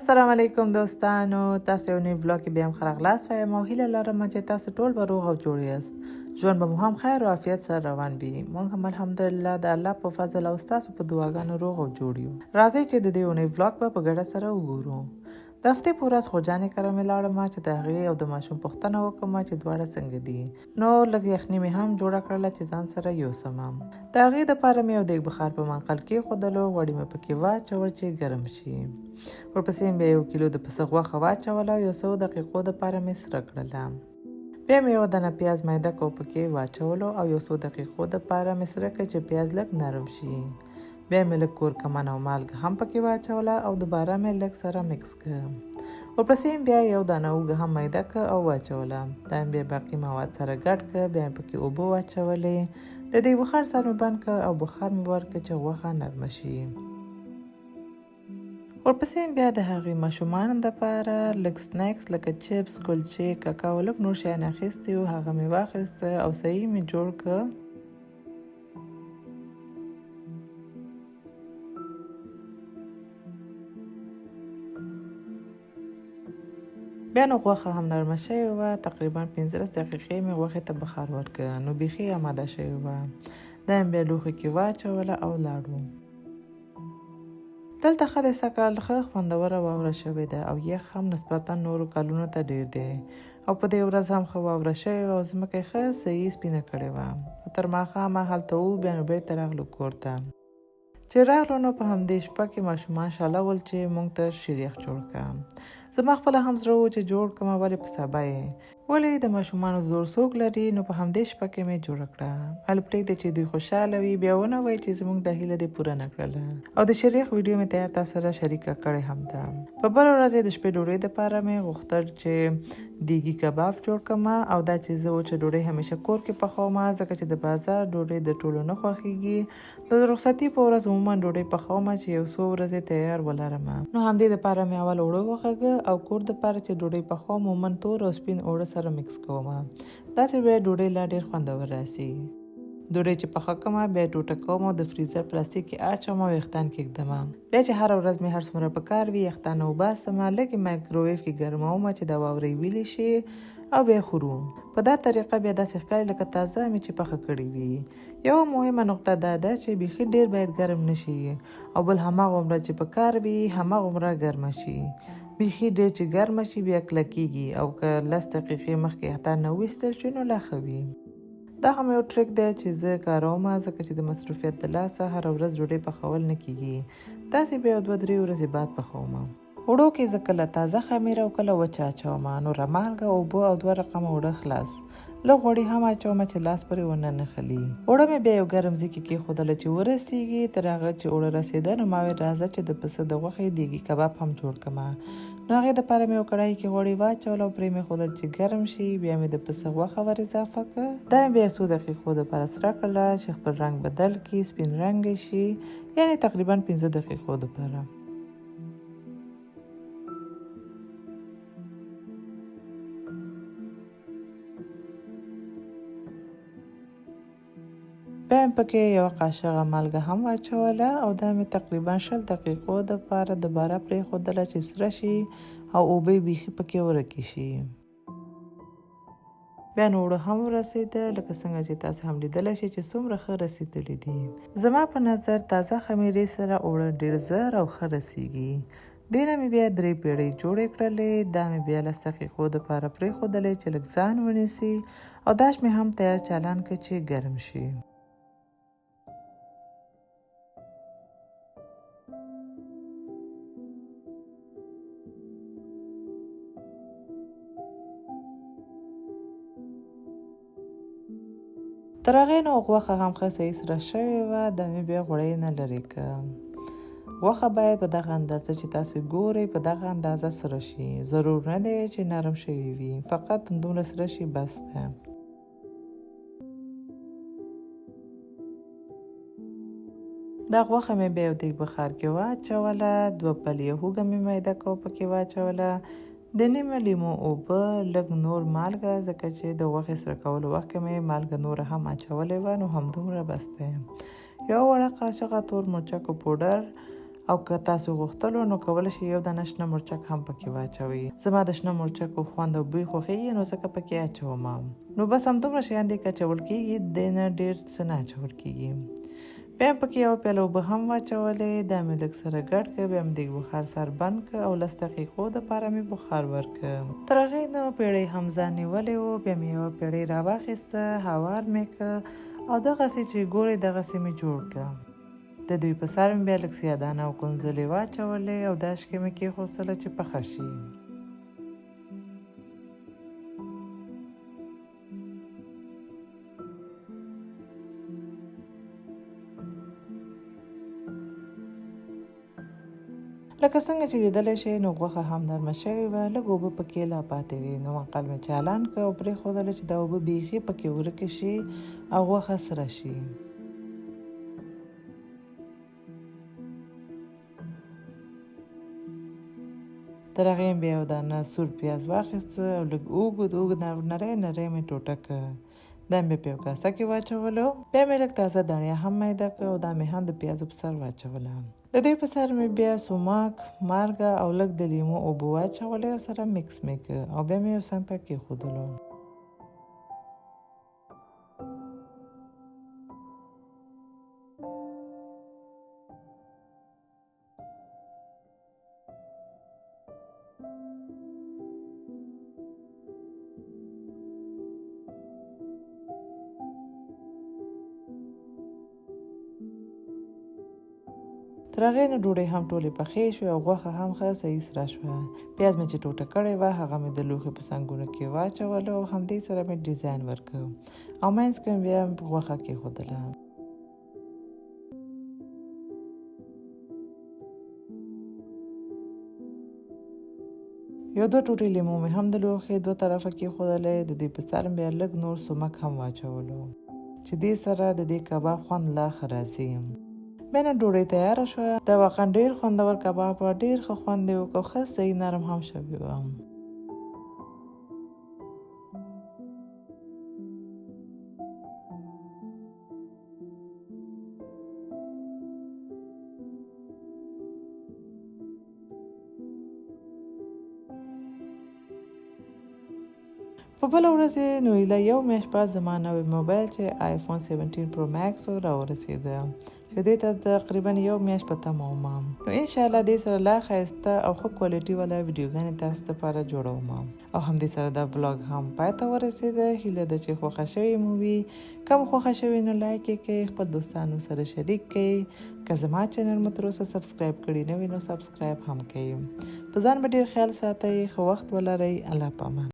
السلام علیکم دوستانو، تاسو یو نوی ولاګ کې بیا هم ښه راغلاست وایم او هیله لرم چې تاسو ټول به روغ او جوړ یاست. ژوند به مو هم خیر او عافیت سره روان وي. موږ هم الحمدلله د الله په فضل او ستاسو په دعاګانو روغ او جوړ یو. راځئ چې د دې اونۍ ولاګ به په ګډه سره وګورو. د هفتې په ورځ خوجانې کره مې لاړم چې د هغې او د ماشوم پوښتنه وکړم چې دواړه څنګه دي. نو لږ یخني مې هم جوړه کړله چې ځان سره یوسم. د هغې دپاره مې یو دیګ بخار په منقل کېښودلو، غوړي مې پکې واچول چې ګرم شي. ورپسې مې 1 کیلو د پسه غوښه واچوله، یو څو دقیقو دپاره مې سره کړله. بیا مې یو دانه پیاز میده کو پکې واچولو او یو څو دقیقو دپاره مې سره کړ چې پیاز لږ نرم شي. بیا مې لږ کورکمن او مالګه هم پکې واچوله او دوباره مې لږ سره مکس کړ. ورپسې بیا یو دانه اوږه هم میده کړه او واچوله. دا مې بیا باقي مواد سره ګډ کړ. بیا مې پکې اوبه واچولې. د دې بخار سر مې بند کړ او بخار مې ورکړ چې غوښه نرمه شي. ورپسې بیا د هغې ماشومانو دپاره لږ سنیکس لکه چپس، ګلچې، کاکاو، لږ نور شیان اخیستي وو. هغه مې واخیسته او صحیح مې جوړ کړ. بیا نو غوښه هم نرمه شوې وه. تقریبا 15 دقیقې مې غوښې ته بخار ورکړ. نو بیخي اماده شوې وه. دا مې بیا لوښي کې واچوله او لاړو. دلته ښه د سږکال ښه خوندوره واوره شوې ده او یخ هم نسبتا نورو کلونو ته ډېر دی او په دې ورځ هم ښه واوره شوې وه او ځمکه یې ښه صحیح سپینه کړې وه. تر ماښامه هلته وو. بیا نو بېرته راغلو کور ته. چې راغلو نو په همدې شپه کې ماشومان شاله ول چې موږ ته شیر یخ جوړ کړه. زما خپله هم زړه و چې جوړ کړمه، ولې په سبا یې، ولې د ماشومانو زور څوک لري. نو په همدې شپه کې مې جوړه کړه. هله پرېږدئ چې دوی خوشحاله وي، بیا ونه وایي چې زموږ دا هیله دې پوره نه کړله. او د شیر یخ ویډیو مې تیار تاسو سره شریکه کړې هم ده. په بله ورځ د شپې ډوډۍ دپاره مې غوښتل چې دیګي کباب جوړ کړمه او دا چې زه و چې ډوډۍ همیشه کور کې پخوم، ځکه چې د بازار ډوډۍ د ټولو نه خوښېږي. د رخصتي په ورځ عموما ډوډۍ پخوم چې یو څو ورځې تیار ولرم. نو همدې دپاره مې اول اوړه وخوږه او کور دپاره چې ډوډۍ پخوم عموما تور او سپین اوړه سره مکس کوم. داسې بیا ډوډۍ لا ډېر خوندور راسي. ډوډۍ چې پخه کړم بیا ټوټه کوم او د فریزر پلاستیک کې اچوم او یخدان کېږدم. بیا چې هره ورځ مې هر څومره پکار وي یخدان وباسم، لږ یې مایکروویو کې ګرموم چې دا واورې ویلې شي او بیا خورو. په دا طریقه بیا داسې ښکاري لکه تازه مې چې پخه کړې وي. یوه مهمه نقطه دا ده چې بیخي ډېر باید ګرم نشي او بل هماغومره چې پکار وي هماغومره ګرمه شي. بیخي ډېر چې ګرمه شي بیا کلکېږي او که 10 دقیقې مخکې یخدان نه وایستل شي نو لا ښه وي. دا هم یو ټریک دی چې زه کاروم، ځکه چې د مصروفیت د لاسه هره ورځ ډوډۍ پخول نه کېږي. داسې بیا 2-3 ورځې بعد پخوم. اوړو کې زه کله تازه خمیر او کله وچه اچوم. نوره مالګه، اوبه او 2 رقمه اوړه خلاص. لږ غوړي هم اچوم چې لاس پرې ونه نښلي. اوړه مې بیا یو ګرم ځای کې کېښودله چې ورسېږي. تر هغه چې اوړه رسېده نو ما ویل راځه چې د پسه د غوښې دیګي کباب هم جوړ کړمه. نو هغې دپاره مې یو کړاهي کې غوړي واچول او پرې مې ښودل چې ګرم شي. بیا مې د پسه غوښه ور اضافه کړه. دا مې بیا څو دقیقو دپاره سره کړله چې خپل رنګ بدل کړي، سپین رنګ شي، یعنې تقریبا 15 دقیقو دپاره. بیا مې پکې یوه قاشقه مالګه هم واچوله او دا مې تقریبا 20 دقیقو دپاره دوباره پرېښودله چې سره شي او اوبه بیخي پکې ورکې شي. بیا نو اوړه هم ورسېده لکه څنګه چې تاسو هم لیدلی شئ چې څومره ښه رسېدلي دي. زما په نظر تازه خمیرې سره اوړه ډېر زر او ښه رسېږي. دې نه مې بیا 3 پیړۍ جوړې کړلې. دا مې بیا 10 دقیقو دپاره پرېښودلې چې لږ ځان ونیسي او داش مې هم تیار چالان کړ چې ګرم شي. تر هغې نو غوښه هم ښه صحیح سره شوې وه. دا مې بیا غوړی نه لرې کړه. غوښه باید په دغه اندازه چې تاسې ګورئ په دغه اندازه سره شي. ضرور نه دی چې نرم شوي وي، فقط دومره سره شي بس ده. دا غوښه مې بیا یو دیګ بخار کې واچوله. 2 پلې هوږه مې میده کو پکې واچوله. د نیمه لیمو اوبه، لږ نور مالګه، ځکه چې د غوښې سره کولو وخت کې مې مالګه نوره هم اچولې وه نو همدومره بس دی. یوه وړه قاشقه تور مرچکو پوډر او که تاسو غوښتلو نو کولی شئ یو دانه شنه مرچک هم پکې واچوئ. زما د شنه مرچکو خوند او بوی خوښیږي نو ځکه پکې اچوم. نو بس همدومره شیان دي که اچول کېږي، دې نه ډېر څه نه اچول کېږي. بیا هم پکې یوه پیاله اوبه هم واچولې، دا مې لږ سره ګډ کړه، بیا مې د بخار سر بند کړه او 10 دقیقو دپاره مې بخار ورکړه. تر هغې نه پیړۍ هم ځان نیولی و، بیا مې یوه پیړۍ راواخیسته، هوار مې کړه او دغسې چې ګورئ دغسې مې جوړ کړه. د دوی په سر مې بیا لږ سیادانه او کنځلې واچولې او داشکې مې کېښودله چې پخه شي. لکه څنګه چې لیدلی شئ نو غوښه هم نرمه شوې وه، لږ اوبه پکې لا پاتې وې. نو منقل مې چالان کړه او پرېښودله چې دا اوبه بیخي پکې ورکې شي او غوښه سره شي. تر هغې مې بیا یو دانه سور پیاز واخیسته او لږ اوږد نری مې ټوټه کړه. دا مې په یو کاسه کې واچولو. بیا مې لږ تازه دانیا هم میده کړه او دا مې هم د پیازو په سر واچوله. د دوی په سر مې بیا سوماک، مالګه او لږ د لیمو اوبه واچولې او سره میکس مې کړه او بیا مې یو څنګ ته کېښودلو. تر هغې نه ډوډۍ هم ټولې پخې شوې او غوښه هم ښه صحیح سره شوه. پیاز مې چې ټوټه کړې وه هغه مې د لوښي په څنګونو کې واچولو او همدې سره مې ډیزاین ورکړ او منځ کې مې بیا غوښه کېښودله. یو 2 ټوټې لیمو مې هم د لوښي 2 طرفه کېښودلی. د دې په سر مې بیا لږ نور سمک هم واچولو چې دې سره د دې کباب خوند لا ښه راځي. بیا نن ډوډۍ تیاره شوه. دا واقعا ډېر خوندور کباب وه، ډېر ښه خوند یې وکړ، ښه صحیح نرم هم شوي وه. په بله ورځ نو ایله یو میاشت بعد زما نوی موبایل چې آیفون 17 پرو ماکس راورسېده چې دې ته تقریبا یو میاشت په تمه وم. نو انشاءالله دې سره لا ښایسته او ښه کوالټي والا ویډیوګانې تاسو دپاره جوړوم او همدې سره دا بلاګ هم پای ته ورسېده. هیله ده چې خوښه شوې مو وي. که مو خوښه شوې نو لایک یې کړئ، خپل دوستانو سره شریک کړئ. که زما چینل مو تر اوسه سبسکرایب کړي نه وي نو سبسکرایب هم کړئ. په ځان به ډېر خیال ساتئ. ښه وخت ولرئ. الله پامان.